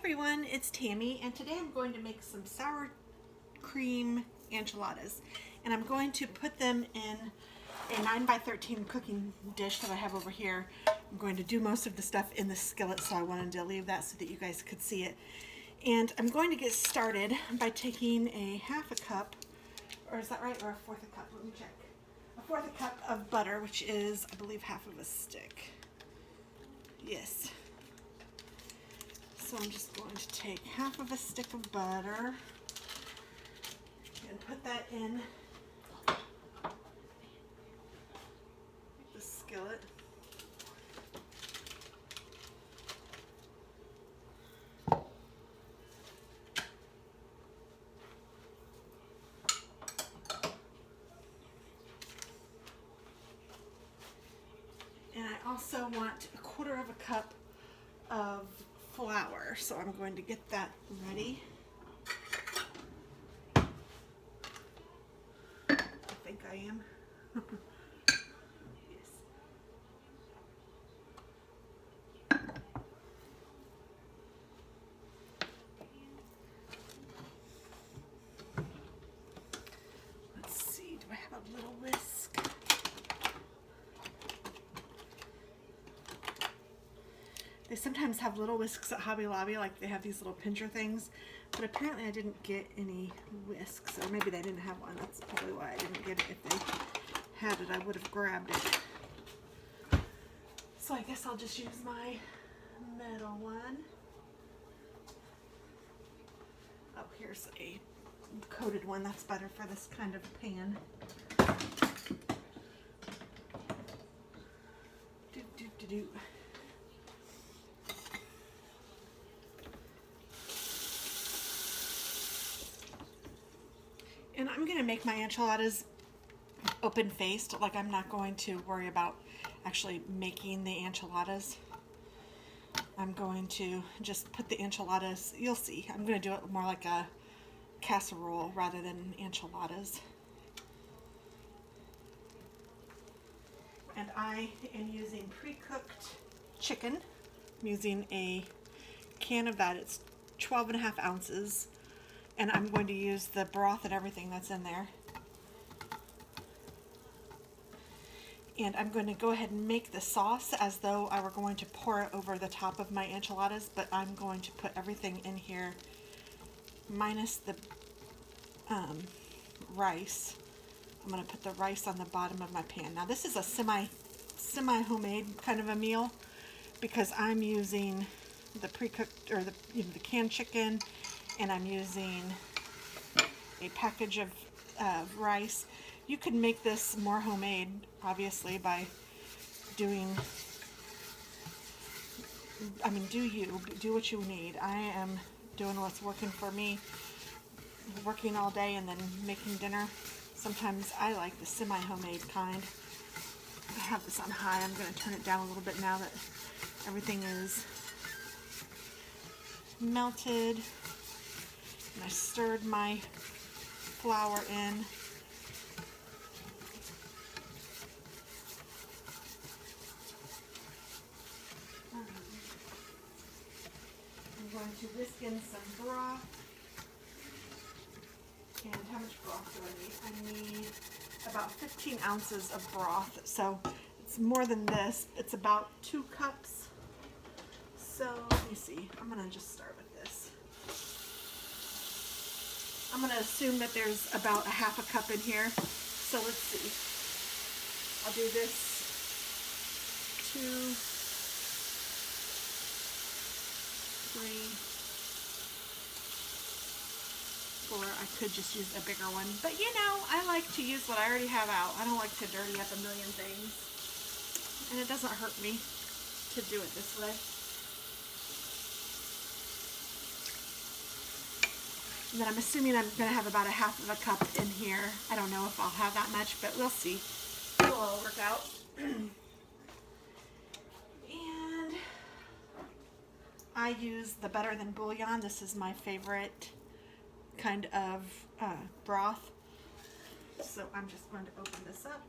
everyone, it's Tammy, and today I'm going to make some sour cream enchiladas, and I'm going to put them in a 9x13 cooking dish that I have over here. I'm going to do most of the stuff in the skillet, so I wanted to leave that so that you guys could see it. And I'm going to get started by taking a half a cup, or is that right, or a fourth a cup? Let me check. A fourth a cup of butter, which is, I believe, half of a stick. Yes. So I'm just going to take half of a stick of butter and put that in the skillet. And I also want a quarter of a cup of flour, so I'm going to get that ready. I think I am. Yes. Let's see, do I have a little whisk? They sometimes have little whisks at Hobby Lobby, like they have these little pincher things, but apparently I didn't get any whisks, or maybe they didn't have one. That's probably why I didn't get it. If they had it, I would have grabbed it. So I guess I'll just use my metal one. Oh, here's a coated one. That's better for this kind of pan. Do. And I'm going to make my enchiladas open-faced, like I'm not going to worry about actually making the enchiladas. I'm going to just put the enchiladas, you'll see, I'm going to do it more like a casserole rather than enchiladas. And I am using pre-cooked chicken. I'm using a can of that. It's 12.5 ounces. And I'm going to use the broth and everything that's in there. And I'm going to go ahead and make the sauce as though I were going to pour it over the top of my enchiladas, but I'm going to put everything in here minus the rice. I'm going to put the rice on the bottom of my pan. Now this is a semi homemade kind of a meal because I'm using the pre-cooked or the canned chicken, and I'm using a package of rice. You could make this more homemade, obviously, by doing, do what you need. I am doing what's working for me, working all day and then making dinner. Sometimes I like the semi-homemade kind. I have this on high. I'm going to turn it down a little bit now that everything is melted. And I stirred my flour in. I'm going to whisk in some broth. And how much broth do I need? I need about 15 ounces of broth. So it's more than this. It's about 2 cups. So let me see. I'm going to just start with this. I'm going to assume that there's about a half a cup in here. So let's see. I'll do this 2, 3, 4. I could just use a bigger one. But you know, I like to use what I already have out. I don't like to dirty up a million things. And it doesn't hurt me to do it this way. And then I'm assuming I'm going to have about a half of a cup in here. I don't know if I'll have that much, but we'll see. It'll all work out. And I use the Better Than Bouillon. This is my favorite kind of broth. So I'm just going to open this up.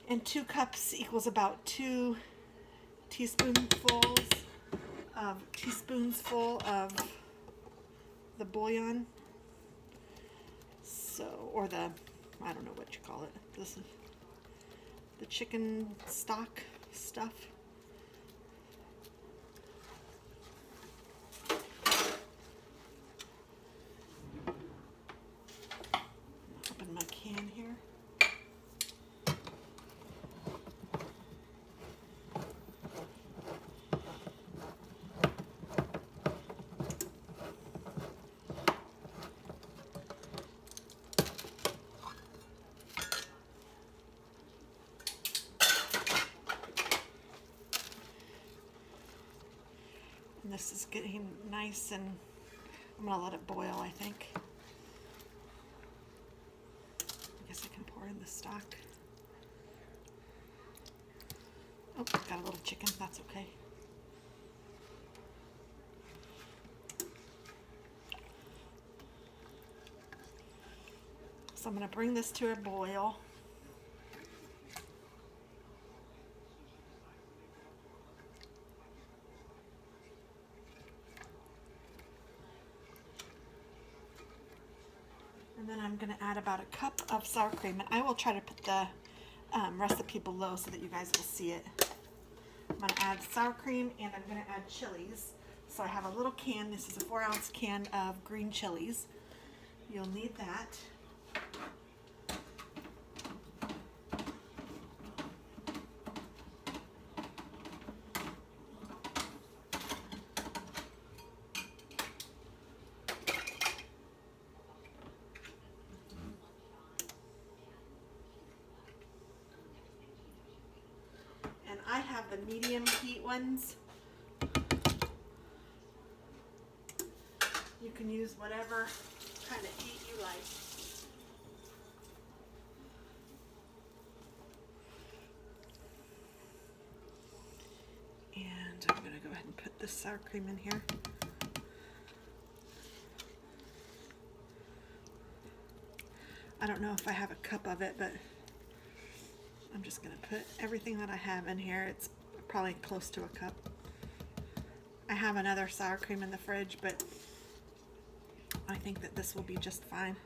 And 2 cups equals about 2 teaspoonsful of the bouillon. So, or the, I don't know what you call it. This is the chicken stock stuff. Open my can here. And this is getting nice, and I'm gonna let it boil, I think. I guess I can pour in the stock. Oh, got a little chicken, that's okay. So I'm gonna bring this to a boil. And then I'm going to add about a cup of sour cream, and I will try to put the recipe below so that you guys will see it. I'm going to add sour cream, and I'm going to add chilies. So I have a little can. This is a 4-ounce can of green chilies. You'll need that. I have the medium heat ones. You can use whatever kind of heat you like. And I'm going to go ahead and put this sour cream in here. I don't know if I have a cup of it, but I'm just going to put everything that I have in here. It's probably close to a cup. I have another sour cream in the fridge, but I think that this will be just fine.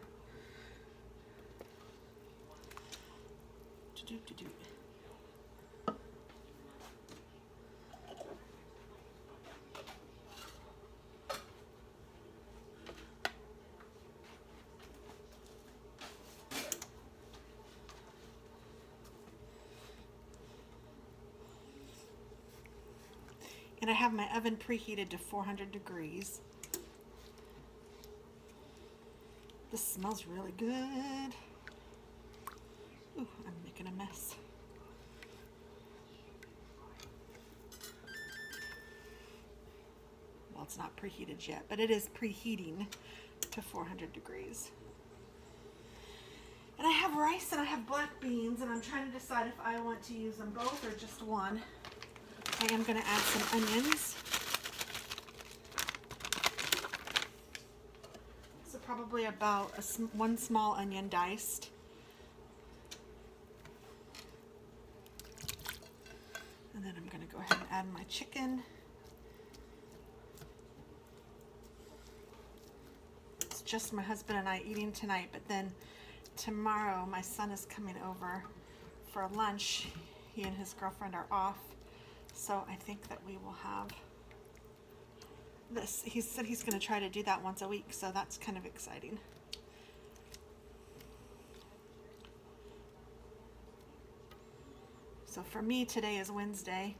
And I have my oven preheated to 400 degrees. This smells really good. Ooh, I'm making a mess. Well, it's not preheated yet, but it is preheating to 400 degrees. And I have rice and I have black beans, and I'm trying to decide if I want to use them both or just one. I am going to add some onions. So probably about one small onion diced. And then I'm going to go ahead and add my chicken. It's just my husband and I eating tonight, but then tomorrow my son is coming over for lunch. He and his girlfriend are off. So I think that we will have this. He said he's going to try to do that once a week, so that's kind of exciting. So for me, today is Wednesday,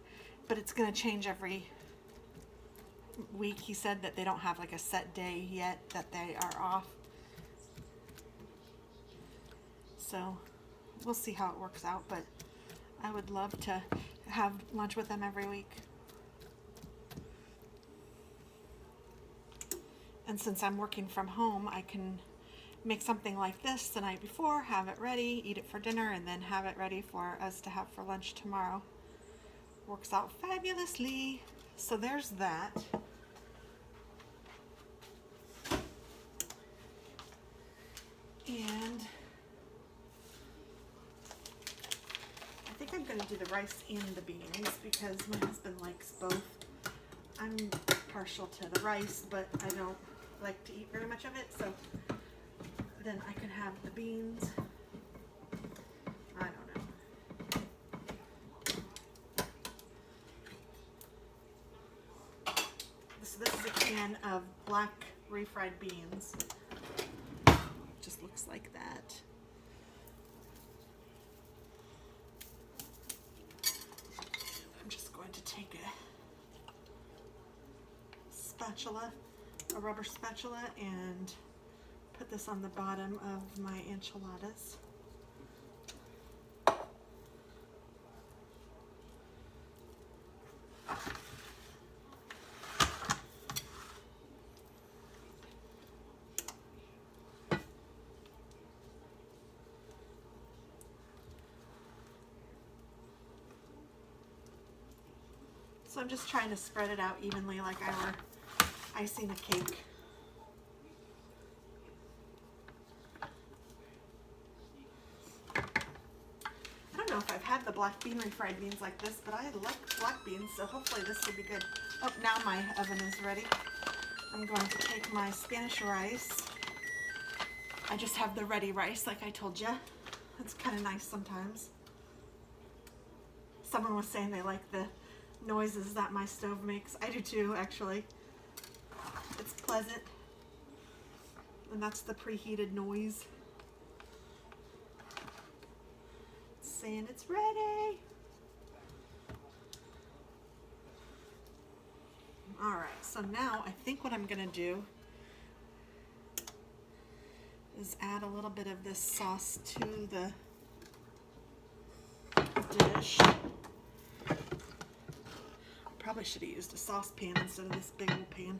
but it's going to change every week. He said that they don't have like a set day yet that they are off. So we'll see how it works out, but I would love to have lunch with them every week. And since I'm working from home, I can make something like this the night before, have it ready, eat it for dinner, and then have it ready for us to have for lunch tomorrow. Works out fabulously. So there's that. And I think I'm going to do the rice and the beans because my husband I'm partial to the rice, but I don't like to eat very much of it, so then I can have the beans. I don't know. So this is a can of black refried beans. Just looks like that. I'm just going to take a spatula, a rubber spatula, and put this on the bottom of my enchiladas. So I'm just trying to spread it out evenly like I were icing a cake. I don't know if I've had the black bean refried beans like this, but I like black beans, so hopefully this will be good. Oh, now my oven is ready. I'm going to take my Spanish rice. I just have the ready rice like I told you. It's kind of nice sometimes. Someone was saying they like the noises that my stove makes. I do too, actually. It's pleasant. And that's the preheated noise. It's saying it's ready. Alright, so now I think what I'm gonna do is add a little bit of this sauce to the dish. Probably should have used a saucepan instead of this big old pan.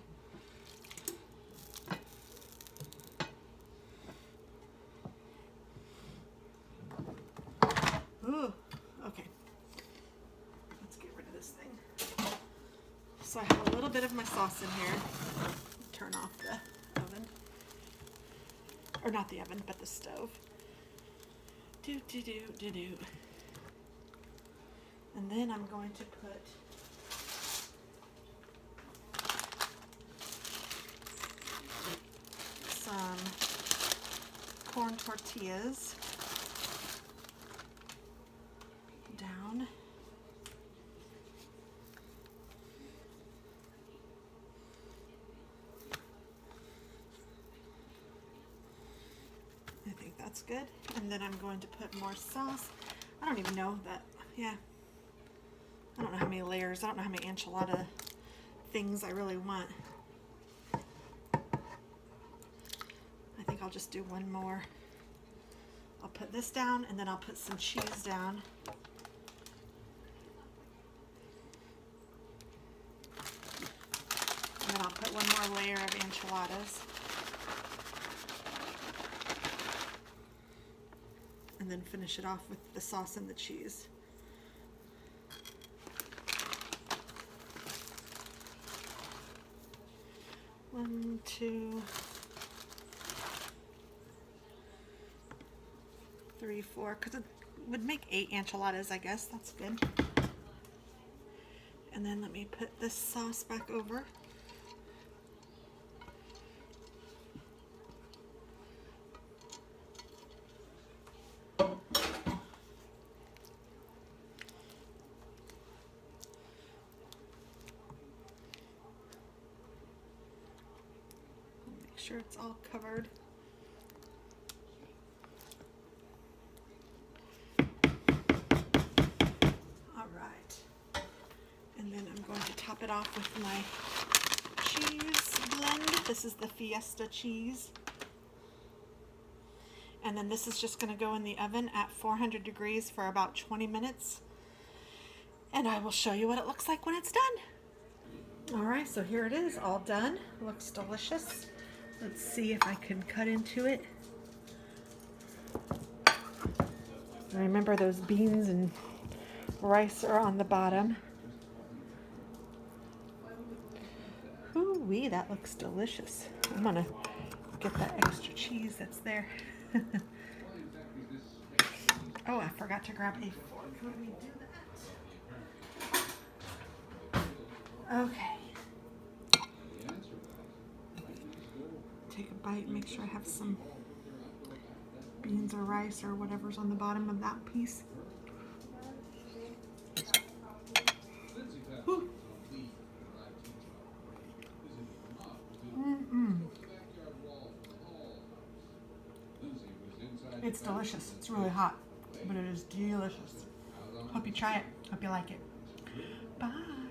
Ooh, okay. Let's get rid of this thing. So I have a little bit of my sauce in here. Turn off the oven. Or not the oven, but the stove. Do. And then I'm going to put some corn tortillas down. I think that's good. And then I'm going to put more sauce. I don't even know that, yeah. I don't know how many layers, I don't know how many enchilada things I really want. I think I'll just do one more. I'll put this down and then I'll put some cheese down. And then I'll put one more layer of enchiladas. And then finish it off with the sauce and the cheese. One, two, three, four, because it would make 8 enchiladas, I guess. That's good. And then let me put this sauce back over. Make sure it's all covered. And then I'm going to top it off with my cheese blend. This is the Fiesta cheese. And then this is just going to go in the oven at 400 degrees for about 20 minutes. And I will show you what it looks like when it's done. Alright, so here it is, all done. Looks delicious. Let's see if I can cut into it. Remember those beans and rice are on the bottom. Ooh-wee, that looks delicious. I'm gonna get that extra cheese that's there. Oh, I forgot to grab a fork. Let me do that. Okay. bite, make sure I have some beans or rice or whatever's on the bottom of that piece. Whew. It's delicious. It's really hot, but it is delicious. Hope you try it. Hope you like it. Bye.